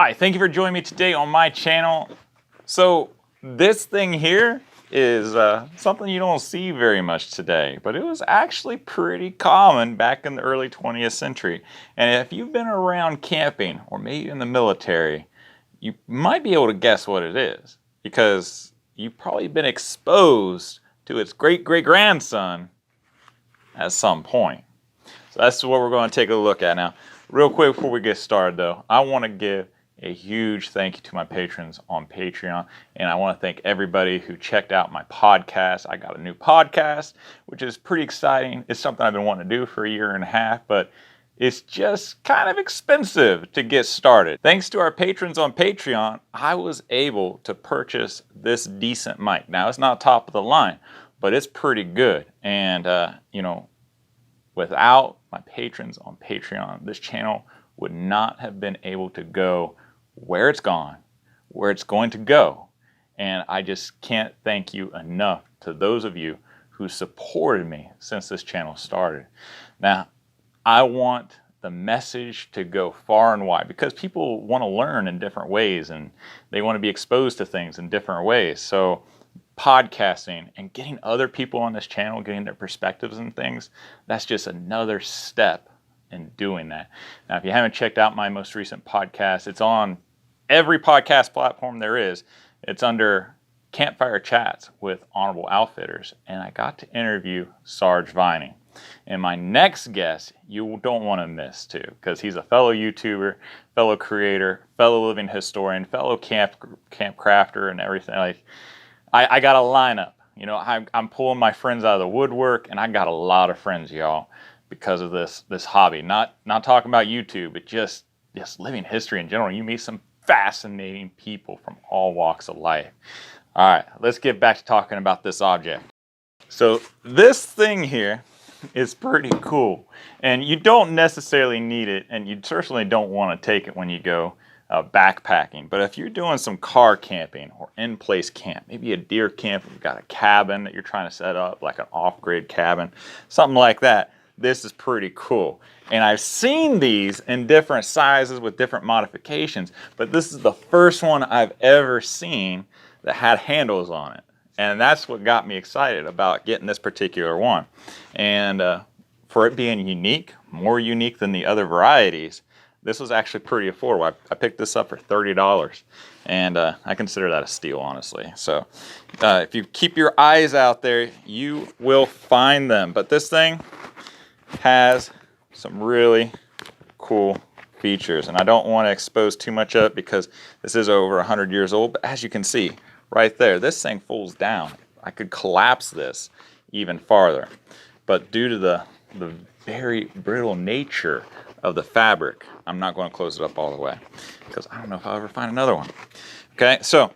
Hi, thank you for joining me today on my channel. So this thing here is something you don't see very much today, but it was actually pretty common back in the early 20th century. And if you've been around camping or maybe in the military, you might be able to guess what it is because you've probably been exposed to its great-great-grandson at some point. So that's what we're going to take a look at now. Real quick before we get started though, I want to give a huge thank you to my patrons on Patreon, and I want to thank everybody who checked out my podcast. I got a new podcast, which is pretty exciting. It's something I've been wanting to do for a year and a half, but it's just kind of expensive to get started. Thanks to our patrons on Patreon, I was able to purchase this decent mic. Now, it's not top of the line, but it's pretty good. And, you know, without my patrons on Patreon, this channel would not have been able to go where it's gone, where it's going to go. And I just can't thank you enough to those of you who supported me since this channel started. Now, I want the message to go far and wide because people want to learn in different ways and they want to be exposed to things in different ways. So podcasting and getting other people on this channel, getting their perspectives and things, that's just another step in doing that. Now, if you haven't checked out my most recent podcast, it's on every podcast platform there is. It's under Campfire Chats with Honorable Outfitters, and I got to interview Sarge Vining. And my next guest, you don't want to miss too, because he's a fellow YouTuber, fellow creator, fellow living historian, fellow camp crafter and everything. Like, I got a lineup. You know, I'm pulling my friends out of the woodwork, and I got a lot of friends, y'all, because of this hobby. Not talking about YouTube, but just living history in general. You meet some fascinating people from all walks of life. All right, let's get back to talking about this object. So this thing here is pretty cool, and you don't necessarily need it, and you certainly don't want to take it when you go backpacking. But if you're doing some car camping or in-place camp, maybe a deer camp, you've got a cabin that you're trying to set up, like an off-grid cabin, something like that, this is pretty cool. And I've seen these in different sizes with different modifications, but this is the first one I've ever seen that had handles on it. And that's what got me excited about getting this particular one. And for it being unique, more unique than the other varieties, this was actually pretty affordable. I picked this up for $30, and I consider that a steal, honestly. So if you keep your eyes out there, you will find them. But this thing has some really cool features, and I don't want to expose too much of it because this is over 100 years old. But as you can see right there, this thing folds down. I could collapse this even farther, but due to the very brittle nature of the fabric, I'm not going to close it up all the way because I don't know if I'll ever find another one. Okay, so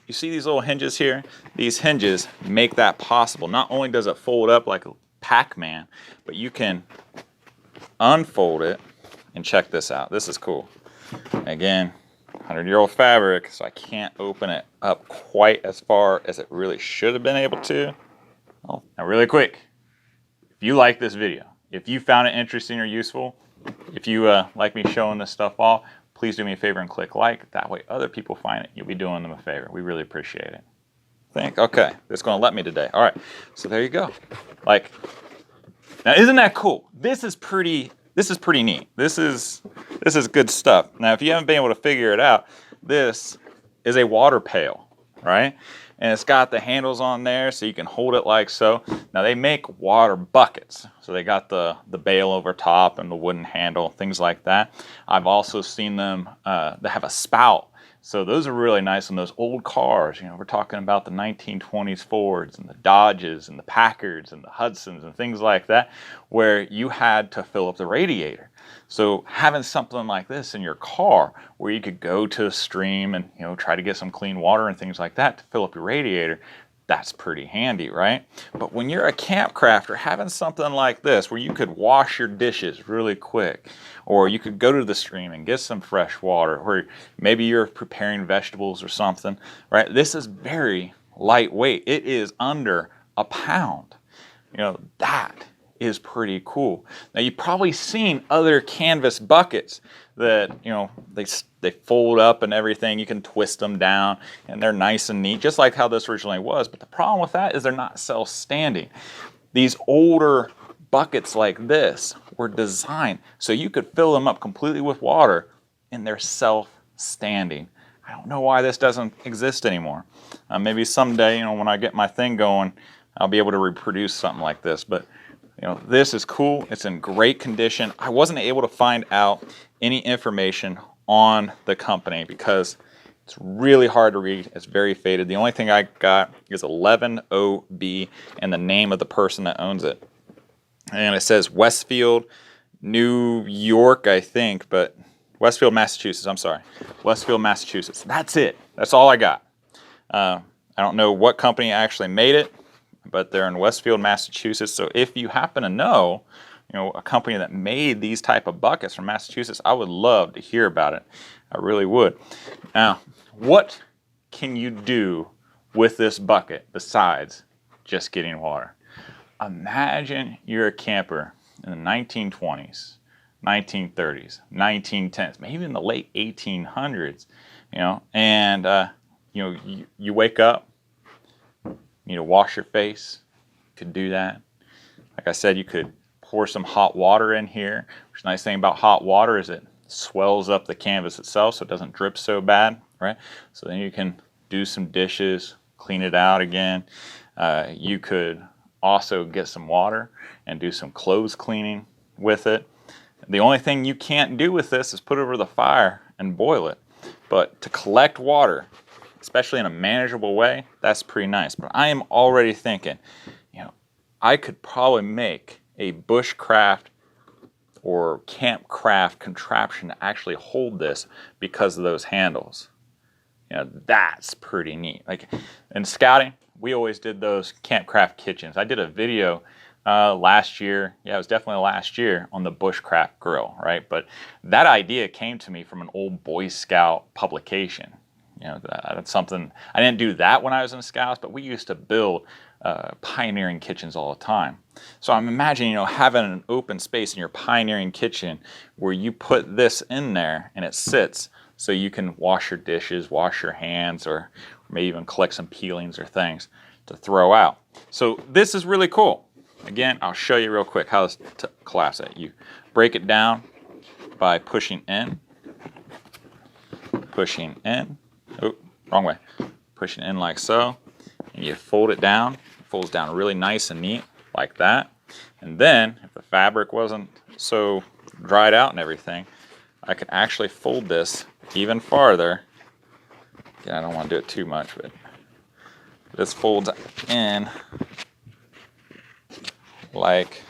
you see these little hinges here? These hinges make that possible. Not only does it fold up like a Pac-Man, but you can unfold it, and check this out. This is cool. Again, 100-year-old fabric, so I can't open it up quite as far as it really should have been able to. Oh, now really quick, if you like this video, if you found it interesting or useful, if you like me showing this stuff off, please do me a favor and click like. That way other people find it. You'll be doing them a favor. We really appreciate it. Okay, it's going to let me today. All right, so there you go. Like, now isn't that cool? This is pretty neat. This is good stuff. Now, if you haven't been able to figure it out, this is a water pail, right? And it's got the handles on there so you can hold it like so. Now they make water buckets. So they got the bail over top and the wooden handle, things like that. I've also seen them, they have a spout. So those are really nice on those old cars. You know, we're talking about the 1920s Fords and the Dodges and the Packards and the Hudsons and things like that, where you had to fill up the radiator. So having something like this in your car where you could go to a stream and, you know, try to get some clean water and things like that to fill up your radiator, that's pretty handy, right? But when you're a camp crafter, having something like this where you could wash your dishes really quick, or you could go to the stream and get some fresh water, or maybe you're preparing vegetables or something, right? This is very lightweight. It is under a pound. You know, that is pretty cool. Now you've probably seen other canvas buckets that, you know, they fold up and everything. You can twist them down and they're nice and neat, just like how this originally was. But the problem with that is they're not self-standing. These older buckets like this were designed so you could fill them up completely with water and they're self-standing. I don't know why this doesn't exist anymore. Maybe someday, you know, when I get my thing going, I'll be able to reproduce something like this. But you know, this is cool. It's in great condition. I wasn't able to find out any information on the company because it's really hard to read. It's very faded. The only thing I got is 11OB and the name of the person that owns it. And it says Westfield, New York, I think, but Westfield, Massachusetts. I'm sorry. Westfield, Massachusetts. That's it. That's all I got. I don't know what company actually made it, but they're in Westfield, Massachusetts. So if you happen to know, you know, a company that made these type of buckets from Massachusetts, I would love to hear about it. I really would. Now, what can you do with this bucket besides just getting water? Imagine you're a camper in the 1920s, 1930s, 1910s, maybe in the late 1800s, you know, and you know, you wake up, you need to wash your face. You could do that. Like I said, you could pour some hot water in here. Which the nice thing about hot water is it swells up the canvas itself so it doesn't drip so bad, right? So then you can do some dishes, clean it out again. You could also get some water and do some clothes cleaning with it. The only thing you can't do with this is put it over the fire and boil it. But to collect water, especially in a manageable way, that's pretty nice. But I am already thinking, you know, I could probably make a bushcraft or campcraft contraption to actually hold this because of those handles. You know, that's pretty neat. Like in scouting, we always did those campcraft kitchens. I did a video last year. Yeah, it was definitely last year on the bushcraft grill, right? But that idea came to me from an old Boy Scout publication. You know, that's something, I didn't do that when I was in Scouts, but we used to build pioneering kitchens all the time. So I'm imagining, you know, having an open space in your pioneering kitchen where you put this in there and it sits so you can wash your dishes, wash your hands, or maybe even collect some peelings or things to throw out. So this is really cool. Again, I'll show you real quick how to collapse it. You break it down by pushing in, oh, wrong way, pushing in like so, and you fold it down. It folds down really nice and neat like that. And then if the fabric wasn't so dried out and everything, I could actually fold this even farther. Again, I don't want to do it too much, but this folds in like,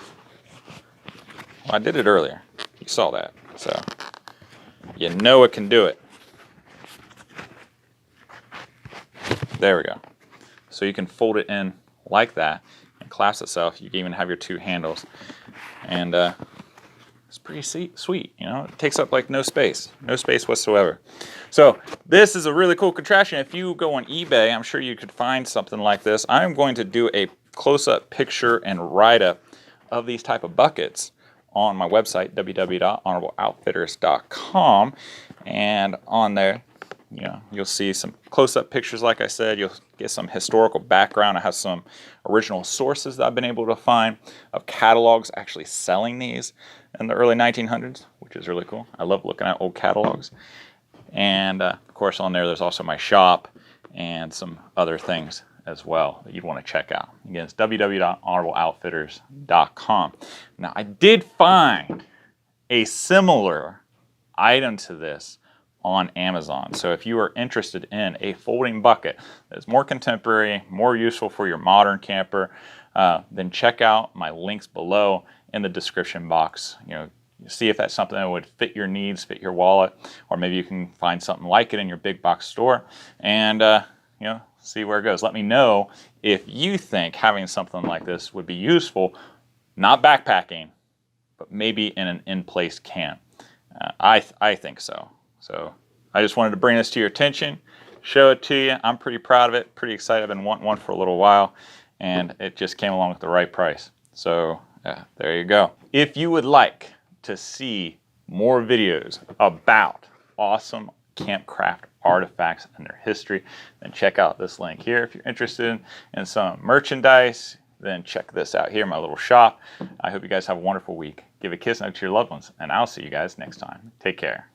well, I did it earlier. You saw that. So you know it can do it. There we go. So you can fold it in like that and clasp itself. You can even have your two handles. And it's pretty sweet, you know. It takes up like no space whatsoever. So this is a really cool contraption. If you go on eBay, I'm sure you could find something like this. I'm going to do a close-up picture and write-up of these type of buckets on my website, www.honorableoutfitters.com. And on there, you know, you'll see some close-up pictures, like I said. You'll get some historical background. I have some original sources that I've been able to find of catalogs actually selling these in the early 1900s, which is really cool. I love looking at old catalogs. And of course on there, there's also my shop and some other things as well that you'd want to check out. Again, it's www.honorableoutfitters.com. Now, I did find a similar item to this on Amazon. So if you are interested in a folding bucket that's more contemporary, more useful for your modern camper, then check out my links below in the description box. You know, see if that's something that would fit your needs, fit your wallet, or maybe you can find something like it in your big box store and you know, see where it goes. Let me know if you think having something like this would be useful, not backpacking, but maybe in an in-place camp. I think so. So I just wanted to bring this to your attention, show it to you. I'm pretty proud of it, pretty excited. I've been wanting one for a little while, and it just came along at the right price. So Yeah, there you go. If you would like to see more videos about awesome campcraft artifacts and their history, then check out this link here. If you're interested in some merchandise, then check this out here, my little shop. I hope you guys have a wonderful week. Give a kiss and hug to your loved ones, and I'll see you guys next time. Take care.